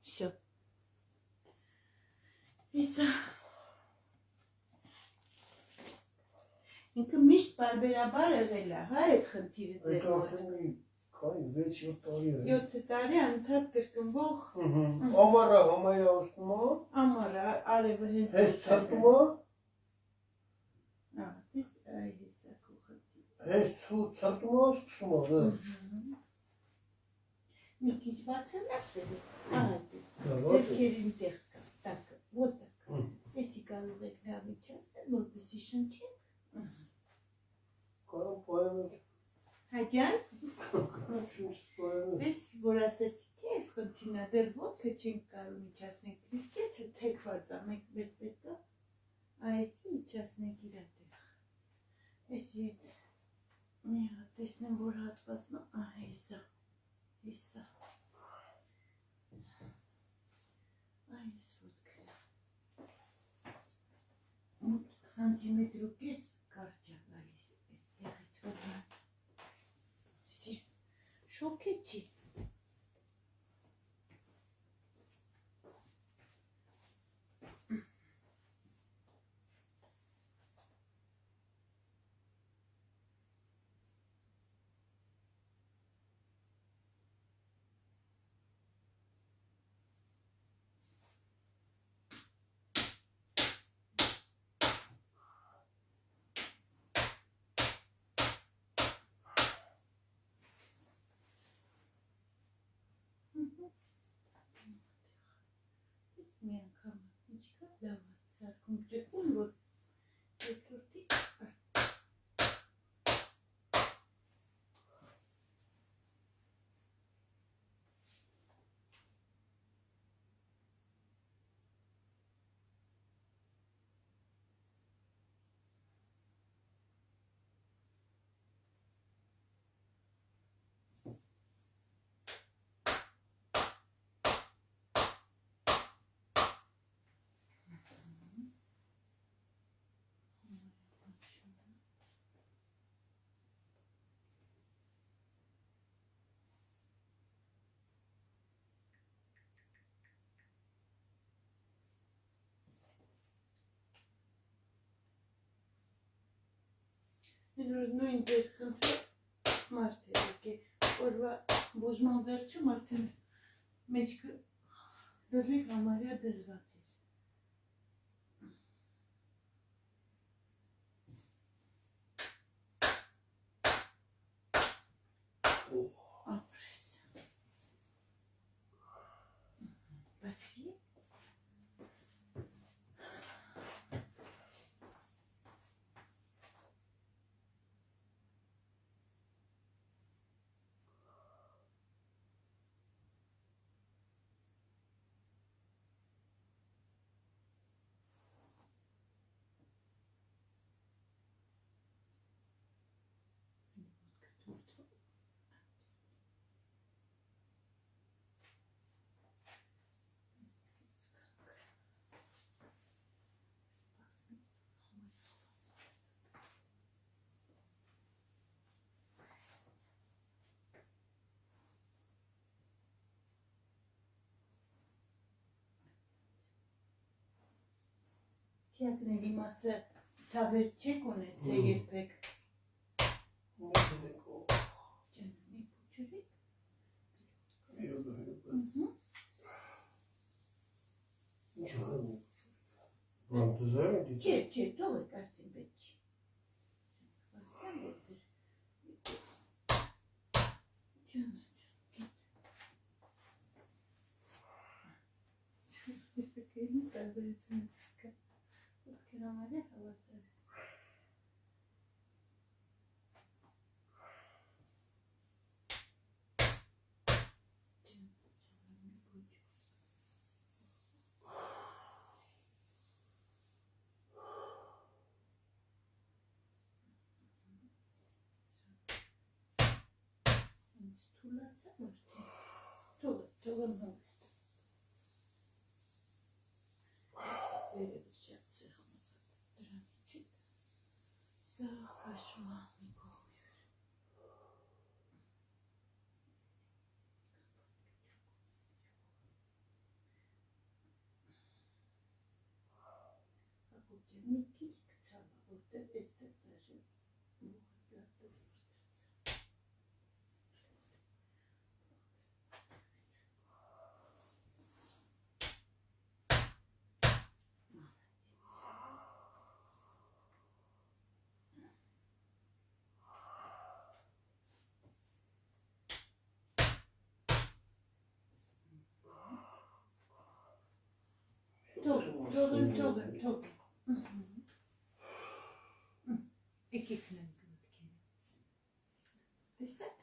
Всё. Հեսա։ Ինքը միշտ բարբերաբար եղել է, հա, այդ խնդիրը ձեր մոտ։ Այդ 6-7 տարի է։ 7 տարի անընդհատ կրկնվող։ Ամառը համարյա ասում է։ Ամառը արևը հենց Հենց ցրտում է։ Դες հեսա քո խնդիրը։ Հենց ցրտում է, սկսում է վերջ։ Մի քիչ բացելացել է։ Ահա դերքերին տեղ կա, տակը, вот так։ Էսի կարող եք լավ իջացնել, որպեսզի շնչեք։ Կարող պայմել։ Հաջան։ Պես որ ասեցի, թե այս խնդիրնա դեռ ոտքը չենք կարող իջացնել, դիսկեթը թեքված է, մեկ մեզ պետք է այսի իջացնենք իր տեղ։ Էսի հետ մի հատ տեսնեմ, որ հատվածն է, հեսա, հեսա։ Այս ոտքը 8 սանտիմետր ու կես կարճ է գալիս, այս տեղից որ շոքեցի։ Մի անգամ ինչքա լավ է սարքում ճկուն, որ երկրորդից նույն ձեր խնդրը մարդ է եկե, որվա բուժման վերջում արդեն մեջքը լրիվ համարյա դրված էր։ Ապրես։ Բասի։ Թիակների մասը ցավեր չեք ունեցել երբեք։ Ջանմի փոչուրիկ։ Չէ, թողեք արդեն պետք չի։ Իսկական տարբերություն կա։ Համարյա հավասար է։ Թուլացա որ թողեմ հանգիստ։ Վերևս շատ սեղմացած դրանից չի։ Սա հաշվում է մի կողմի վրա։ մի քիչ գցալա, որտեղ այստեղ դաշը ուղղակի Թող։ Եկեք նայենք մտքերը։ Տեսա՞ք։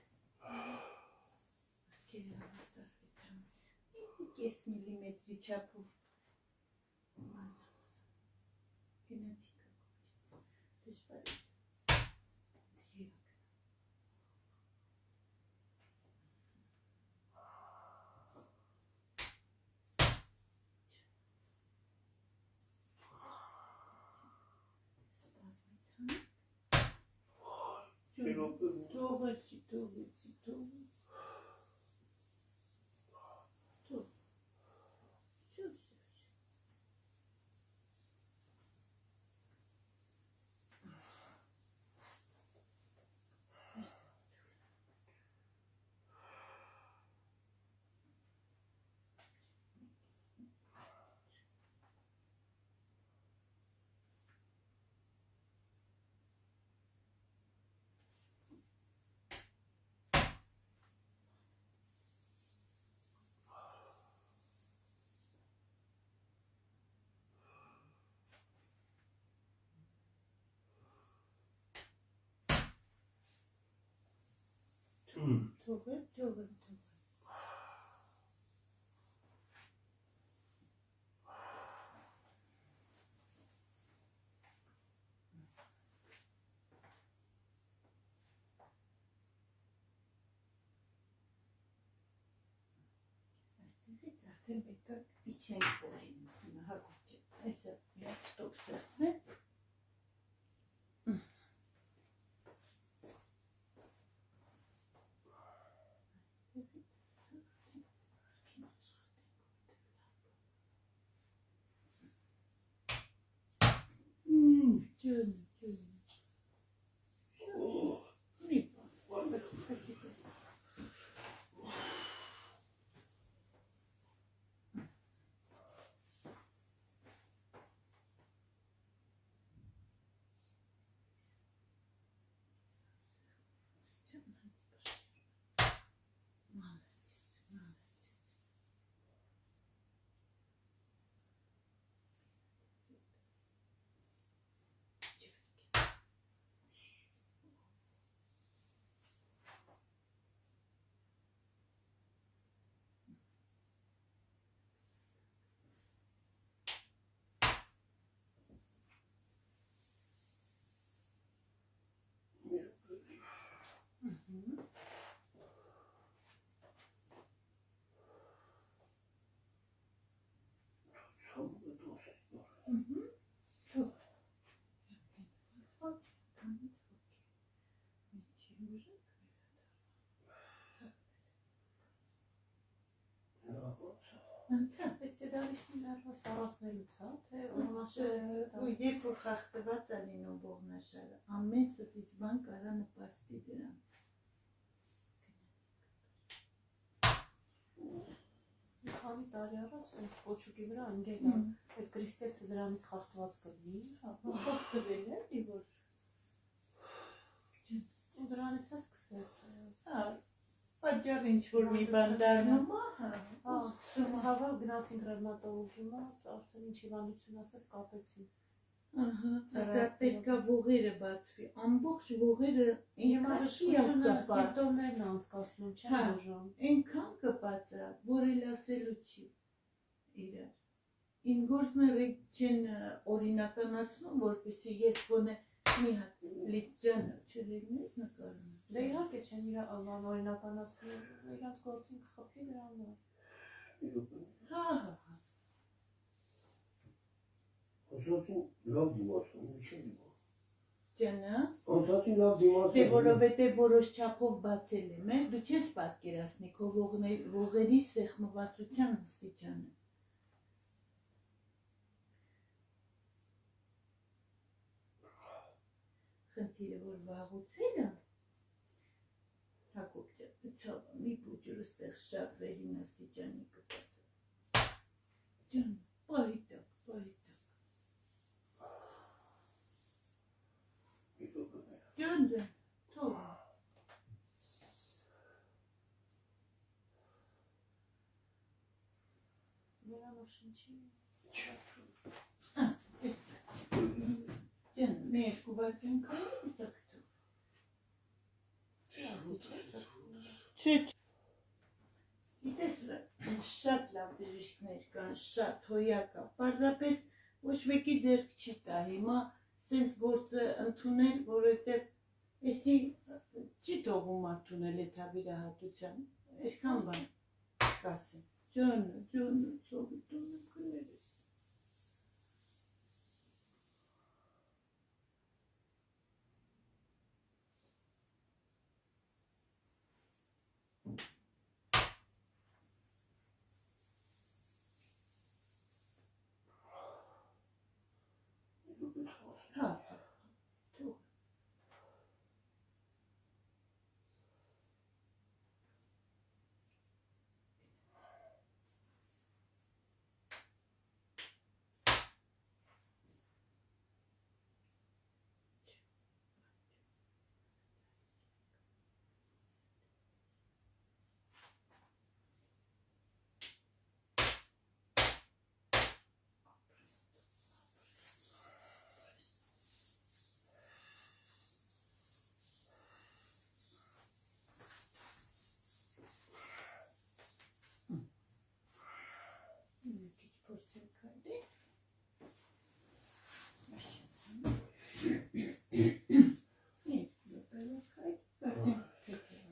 Մտքերը հավասարվեցան։ 5 միլիմետրի չափով։ Գնացի դժվար է։ Թողեցի։ Թող։ Այստեղից արդեն պետք է իջենք փորին, հագուց է, այսը միակ ստոպ սեղն է, ջան, մի բան, Երբ որ խախտված է լինում ողնաշարը, ամեն ստից բան կարա նպաստի դրան։ Քանի տարի առաջ sense փոչուկի վրա ընկել է, այդ կրիստեցը դրանից խախտված կլինի, Խախտվել է, որ ու դրանից է սկսեց։ պատճառ ինչ-որ մի բան դառնում է, Ցավը գնացին ռևմատոլոգի մոտ, արդեն ինչ հիվանդություն ասես կապեցին։ Սա պետք է ողերը բացվի, ամբողջ ողերը Սիմպտոմներն անցկացնում չեն բուժում։ Այնքան կպած է, որ էլ ասելու չի իրար։ Ին գործները չեն օրինականացնում, որպեսզի ես գոնե մի հատ լիճանը չլիներ նկարում։ Դե իհարկե չեն իր օրինականացնում, իրանց գործին կխփի դրանով։ Ասացին լավ դիմացում, ինչի դիմա։ Ջանա։ Ասացին լավ դիմացում։ Դե որովհետև որոշ չափով բացել եմ, դու չես պատկերացնի քո ողերի սեղմվածության աստիճանը։ խնդիրը որ վաղուց է Հակոբ ջան ցավը մի փոքր ստեղ շատ վերին աստիճանի կտա ջան պայտակ ջան թող Նրանով շնչի ջան մեր կուբակին քայլի սակտու Չէ, գիտես, շատ լավ բժիշկներ կան, շատ հոյակա, պարզապես ոչ մեկի ձեռք չի տա, հիմա սենց գործը ընդունել, որովհետև էսի չի թողում ընդունել էդ հավիրահատության, այսքան բան կասեմ, ջանը, ծովի տունը կներես։ Հա, թող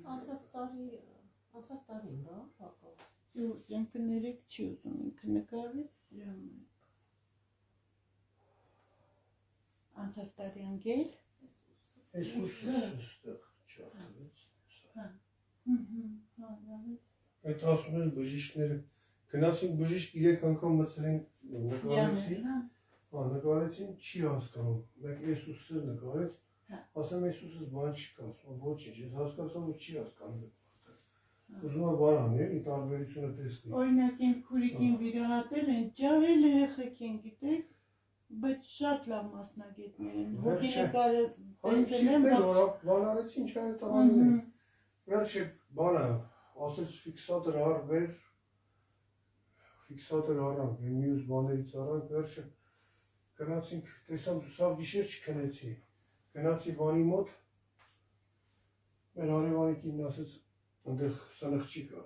Անցած տարին դա հակավ։ ինքը ներեք չի ուզում, ինքը նկարվի անցած տարի անգել Այս ուսը ստեղ չարթվեց։ Այդ ասում են բժիշկները գնացին բժիշկ 3 անգամ մցրին նկարեցին չի հասկանում մեկ այս ուսը նկարեց ասեմ այս ուսս բան չկա ասում ոչինչ ես հասկացա որ չի հասկանում ուզում եմ բան անի էլի տարբերությունը տեսնի օրինակ իմ քուրիկին վիրահատել են ջահել երեխեք են գիտեք բայց շատ լավ մասնագետներ են հոգինակարը տեսել են բան արեցի ինչ կան տղաները վերջը բանը ասեց ֆիքսատոր արվեր ֆիքսատոր արանք մյուս բաներից արանք վերջը գնացինք տեսամ սավ գիշեր չքնեցի գնացի բանի մոտ մեր հարևանիկին ասեց այնտեղ սնխչի կա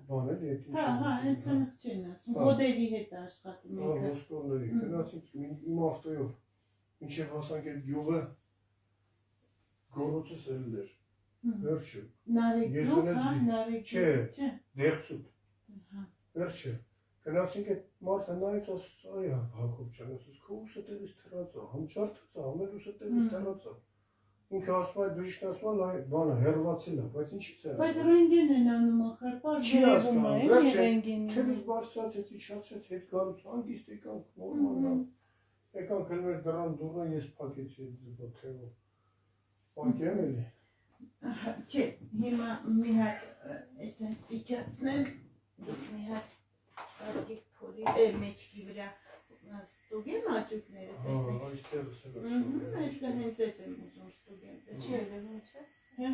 բան էլի այդ ինչ հա հենց սնխչին ասում մոդելի հետ աշխատում եկա ոսկորների գնացինք իմ ավտոյով մինչև հասանք այդ գյուղը գորոցս էլ էր վերջը նարեկ հա նարեկ չէ դեղցուտ վերջը գնացինք այդ մարդը նայեց ասաց այ Հակոբ ջան ասաց քո ուսը տերից թրած է համճարդած է ամեն ուսը տերից թրած է ինքը ասում է բժիշկն ասում է բանը հերվացել է բայց ինչի՞ց է բայց ռենտգեն են անում ախր բարձրացում է էլի ռենտգենի թևից բարձրացեց իջացեց հետ գալուց հանգիստ եկանք նորմալ եկանք գնում էր դրան դուրնը ես փակեցի այդ թևով պակեմ էլի չէ հիմա մի հատ այսեն իջացնեմ մի հատ Արտիկ փորի մեջքի վրա ստուգեմ աճուկները տեսնեք այստեղ հենց էդ եմ ուզում ստուգեմ Չէ, չէ։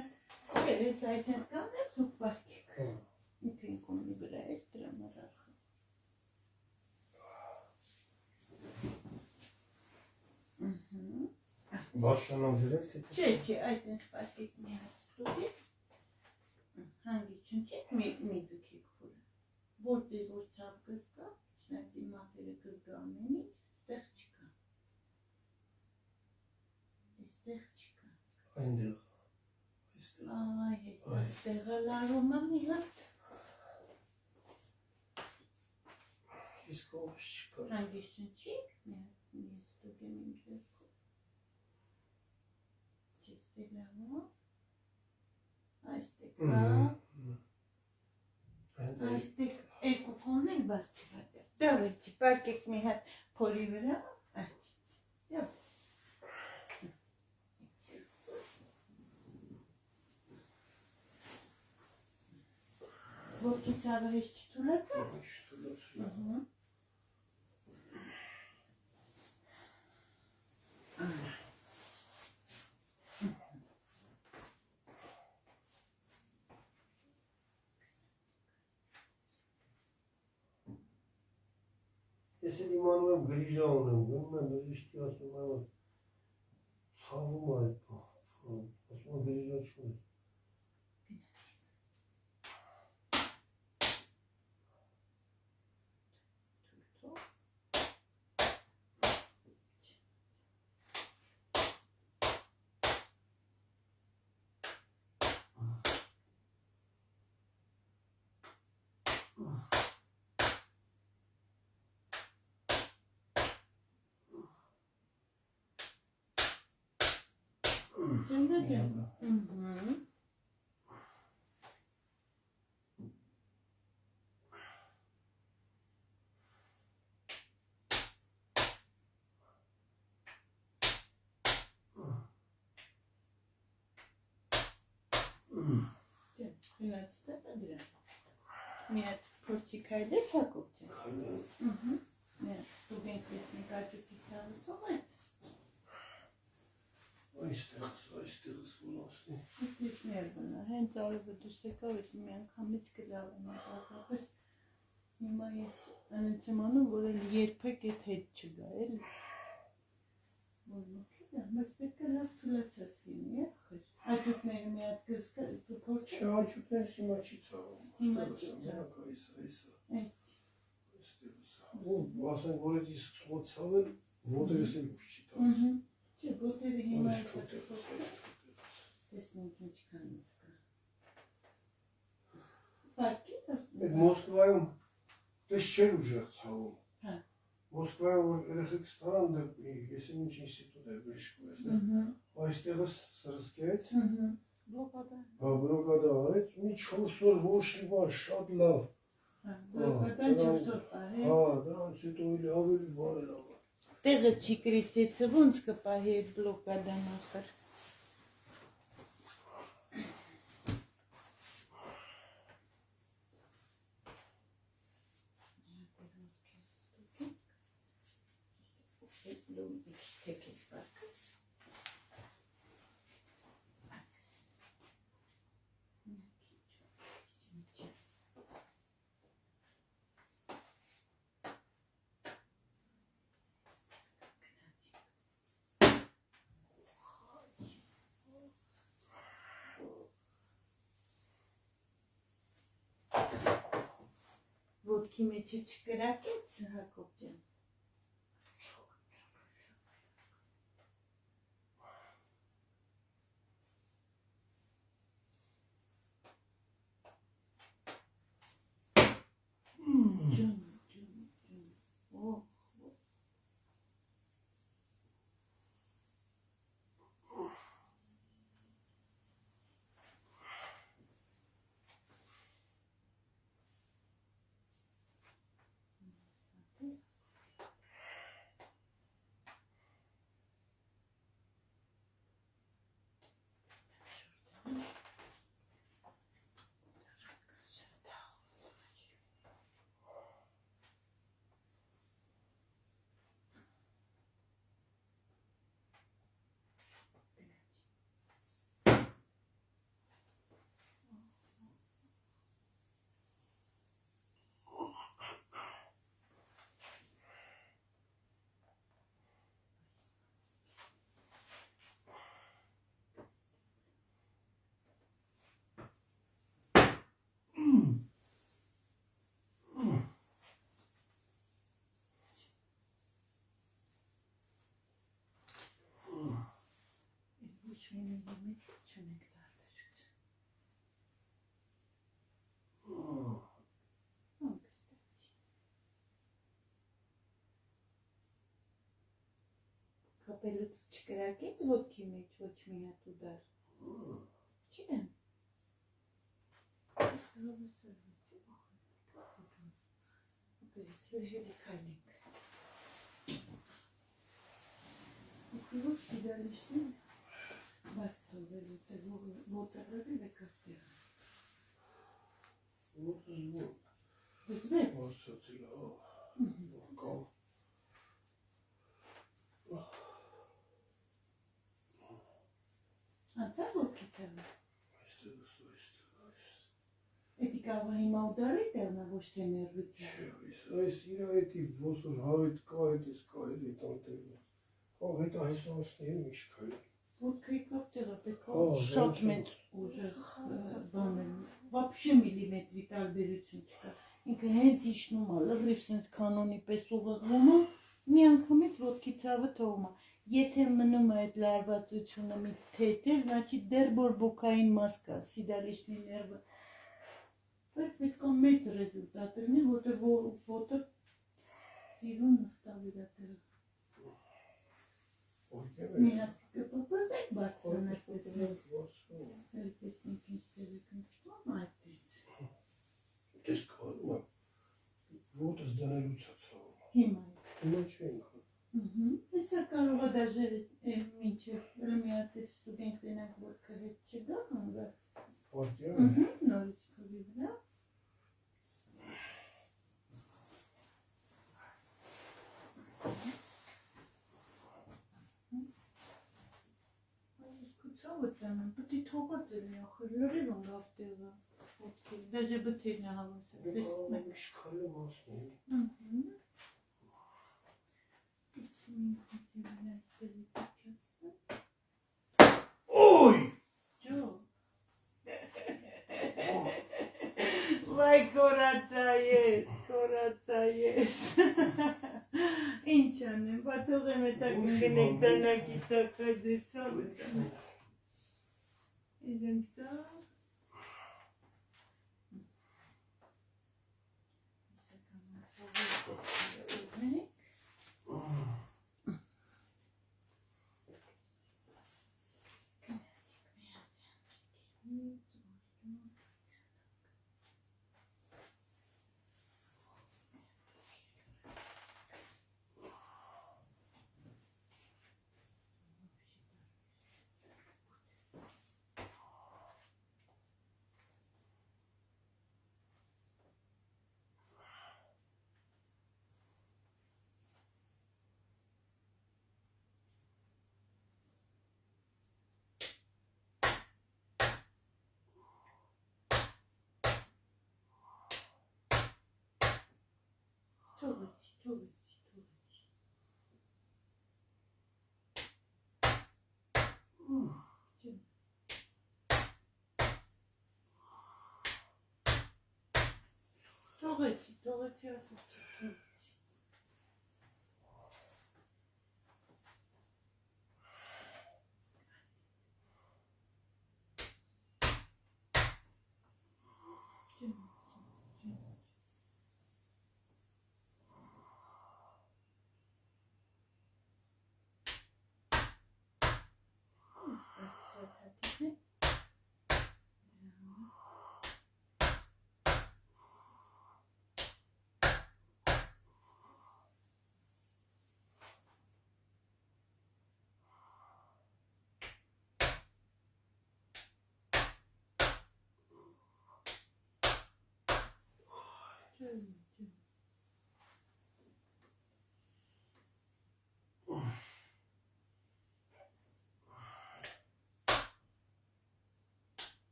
չէ, ես այսենց կանեմ ծուկ պարկեք ինքն կոմի վրա էր դրա մարարխը բարձրանալ ձերև թե չէ, այդենց պարկեք մի հատ ստուգեք հանգի չնչեք մի ձուկեք փորը որտեղ որ ցավ կզգա, չնայած իմ մատերը կզգա ամեն ինչ, ստեղ չկա։ Այստեղ չկա։ այնտեղ այստեղ։ Այ, այստեղ լարում եմ մի հատ։ իսկ ով չկա։ Հանգիստ չնչիկ, մի ստուգեմ իմ ձեռքով։ Չստեղ լավա։ Այստեղ կա։ Այստեղ երկու կոնն բարձրացել։ Դավեցի, պարկեք մի հատ փորի վրա, այդից։ Ոտքի ցավը հեշտ չթուլացա։ Չթուլացրի։ Ես էլ իմանում եմ գրիժա ունեմ, գնում եմ բժիշկի ասում եմ ցավում է այդ բան, ասում եմ գրիժա չունի։ Միատ փորձի քայլես Հակոբ ջան։ Քայլեմ։ Միատ ստուգենք տեսնենք աճուկի ցավը է։ Այստեղս ոնասնի։ Իսկ ներբնա, հենց արևը դուրս եկավ, էդ մի անգամից կլավեմ հատկապես։ Հիմա ես այնց եմ անում, որ երբեք այդ հետ չգա, էլի։ Որ մոքիդա, բայց պետք է լավ թուլացած լինի, խր։ Աճուկները մի հատ կփորձի։ Չէ, աճուկներս հիմա չի ցավում։ Հիմա չի Այստեղս։ Ասենք, որ ես սկսում ցավել, ոտերս էլ ուշ չի տալիս։ Չէ, ոտերը հիմա էսա կփոխվի։ Տեսնենք ինչքան կա։ Պարկի Այդ Մոսկվայում դες չէր ուժեղ ցավում։ Հա։ Մոսկվայում որ երեխեք ստանան դա ես ինչ ինստիտուտ էր բժշկում ես։ Այստեղս սրսկեց։ Բլոկադա։ Հա, բլոկադա արեց, մի 4 օր ոչ մի բան, շատ լավ։ Հա, բլոկադան 4 օր պահել։ Հա, դրանց հետո ավելի բան լավ։ Տեղը չի կրիստեցը, ոնց կպահի այդ բլոկադան ախր։ Ոտքի մեջը չկրակեց Հակոբ ջան։ Շենի մեջ չունենք տարբերություն։ Կապելուց չկրակեց ոտքի մեջ ոչ մի հատ ուդար։ Չեմ։ Պես հելի քայլենք։ Ո՞վ դիալիշնի։ Բայց թողել ոտը եկավ տեղ։ Вот звон. Զվեց։ Ասացի լավ։ Կամ Անցա ոտքի թևը։ այստեղ։ Էդի կարող է հիմա ուդարի տեղնա ոչ թե ներվից։ Այս իր այդի ոսոր հավիտ կա այդիս կա էլի տանտերը։ Ող հետ այսանցնի միշքայ։ Ոտքը եկավ տեղը պետք Հա, է շատ ոչ, մեծ ուժեղ բաներ։ Вообще միլիմետրի տարբերություն չկա։ Ինքը հենց իջնում է, լրիվ sense կանոնի պես ուղղվում է, մի անգամից ոտքի թավը թողում է։ Եթե մնում է այդ լարվածությունը մի թեթև, значит դեռ բորբոքային մաս կա, սիդալիշնի ներվը։ Բայց պետք է մեծ ռեզուլտատ լինի, որտեղ ոտը սիրուն նստավ իր տեղը։ Մի հատ կպապազեք բարձրանակ պետք է։ Տեսնենք ինչ տևեք նստում այդտենց։ Դες կանում է, ոտս դնելուց է ծավում։ Հիմա։ Հիմա չենք։ Հեսա կարող է դաժեր մինչև մի հատ ստուդենտ դենանք ոտքը հետ չգա հանգած։ Պատյան է։ Նորից քովի վրա։ Կուցավը պետք է թողած է մի ախր լրիվ անգավ տեղը ոտքի, դաժե բթերն է հավասար, տեսնում եք։ Միշքայը մասնի։ Օй! Վայ կորացա ես, ինչ անեմ, բատող եմ էտակ ընգնեք դանակի տակա դեցավ էտա։ Իրենք սա։ Թողեցի։ Թողեցի ասացի։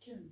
Չեմ։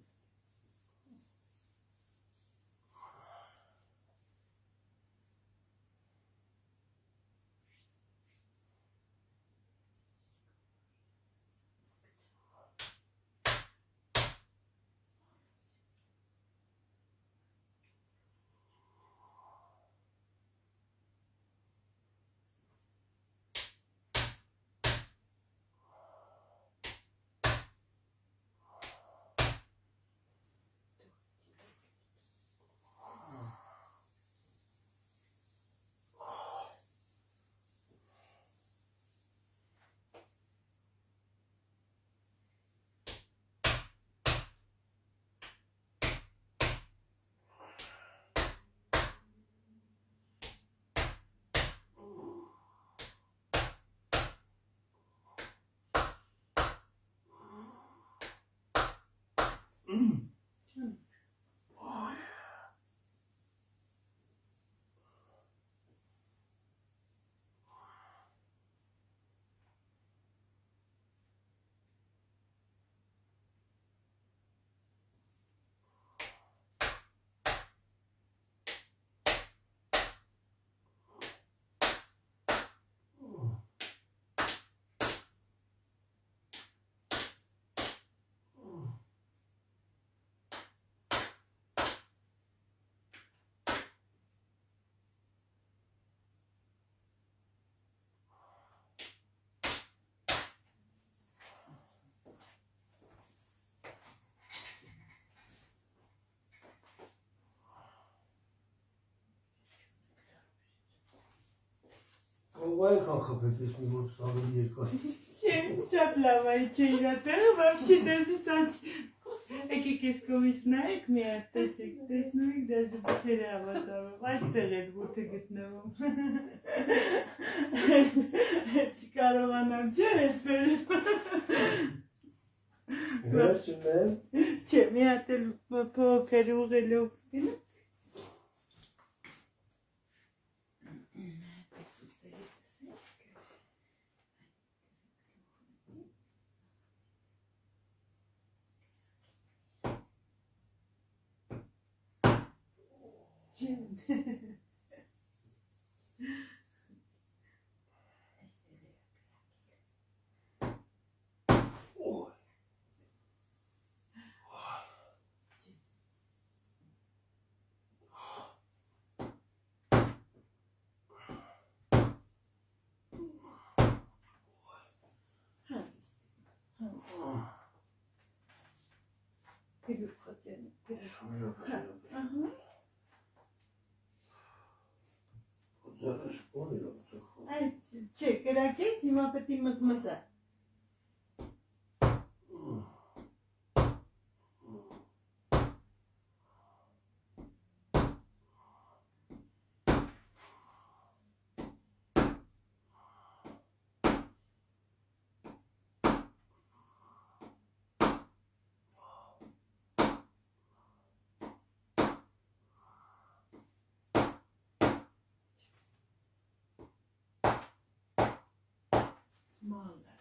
այնքան խփեք, ես մի ոտս ավելի երկար։ Շատ լավ է, չէ իրա տեղը, вообще даже սաց։ Եկեք ես կողմից նայեք մի հատ, տեսեք, տեսնում եք, даже բութերը հավասարում, այստեղ էր բութը գտնվում։ Չկարողանամ, չէ, հետ բերել։ Վերջն եմ։ Չէ, մի հատ էլ փոքր ուղելով գնա։ Չէ, կրակեց, հիմա պետք է մզմզա։ Молодец.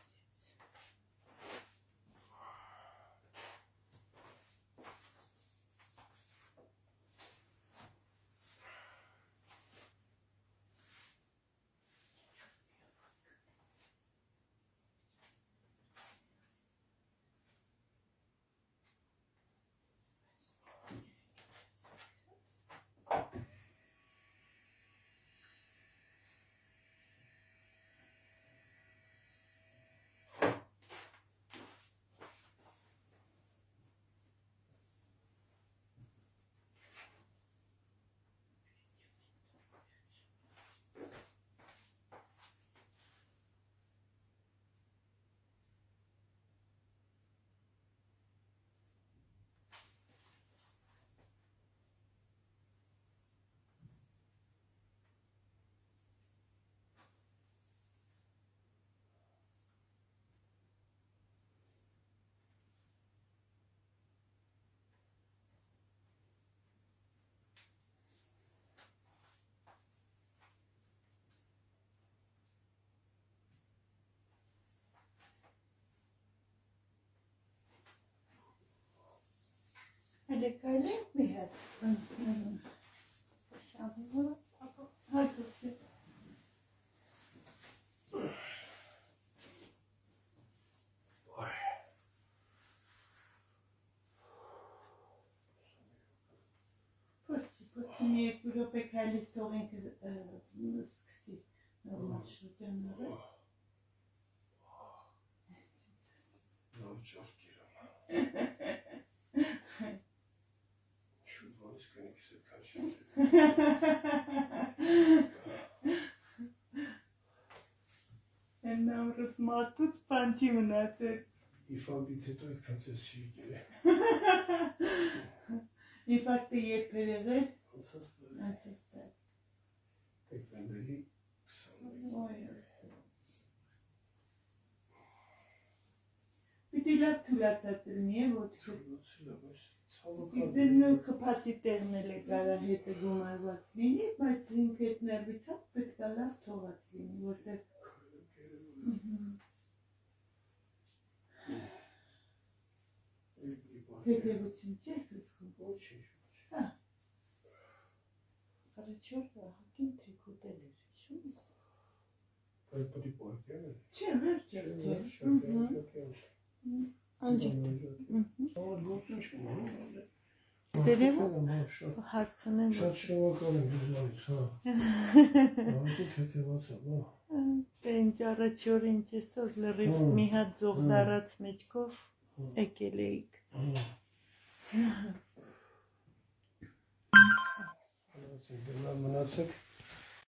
Hele kalem mi hep? Şamlı. Hadi. Մի րոպե քայլից թողենք սկսի նորմալ շրջանները։ Լավ ճարքեր եմ։ Շուտ ոնց կնիքս է քաշած։ Նամրուց մարդուց պանչի մնացել։ Իֆակտից հետո այդքան ցեսի եկել է։ Իֆակտը երբ էր եղել։ Անցած Անցած դեկտեմբերի 21-ին։ Պիտի լավ թուլացած լինի, ոչ թե։ Դու խփացի տեղն էլ է կարա հետը գումարված լինի, բայց ինքը այդ ներվիցով պետք է լավ թողած լինի, որտեղ հետևություն չես լսում։ Ոչինչ։ Առաջորդը հակին թեքոտել էր, հիշում ես։ Բայց պետք է պարկել է։ Չէ, վերջ էր թե։ Սերևը հարցնեմ։ Շատ շնորհակալ եմ դուզից, հա։ Ահա թեթևաց է, հա։ Դե ինձ առաջորդ ինչ էսօր լրիվ մի հատ ձող դարած մեջքով եկել էիք։ Մնացեք։